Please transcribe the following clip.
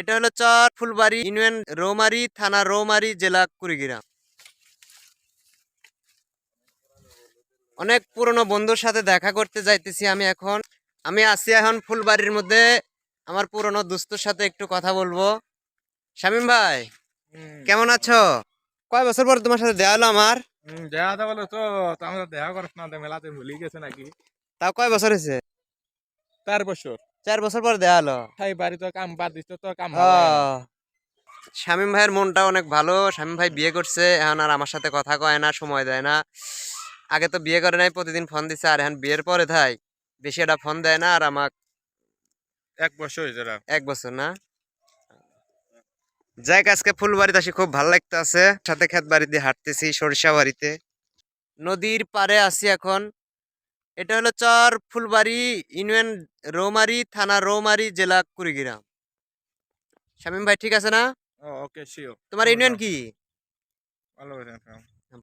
এটা হলো চর ফুলবাড়ি ইউনিয়ন রৌমারী থানা রৌমারী জেলা কুড়িগ্রাম। অনেক পুরনো বন্ধুর সাথে দেখা করতে যাইতেছি আমি আছি এখন ফুলবাড়ির মধ্যে। আমার পুরনো দোস্তের সাথে একটু কথা বলবো। শামিম ভাই, কেমন আছো? কয় বছর পর তোমার সাথে দেখা হলো আমার? দেখা কথা বলো তো আমরা দেখা করিস না মেলাতে ভুলি গেছে নাকি? তাও কয় বছর হয়েছে? 4 বছর। 4 বছর পর দেখা হলো। তাই বাড়ি তো কাম বাদ দিস তো কাম ভালো লাগে না। ও, শামিম ভাইয়ের মনটা অনেক ভালো। শামিম ভাই বিয়ে করছে, এখন আর আমার সাথে কথা কয় না, সময় দেয় না। আগে তো বিয়ে করে নাই, প্রতিদিন ফোন দিছে, আর এখন বিয়ের পরে থাই বেশি একটা ফোন দেয় না। আর আমাক 1 বছর হয়েছে। 1 বছর না। যাই আজকে ফুলবাড়িতে আসি, খুব ভালো লাগতে আছে। সাথে ক্ষেত বাড়ি দিয়ে হাঁটতেছি সরিষা বাড়িতে, নদীর পাড়ে আছি এখন। এটা হলো চর ফুলবাড়ি ইউনিয়ন রৌমারী থানা রৌমারী জেলা কুড়িগ্রাম। শামিম ভাই ঠিক আছে না? Okay sure. তোমার ইউনিয়ন কি? ভালো হয়েছে।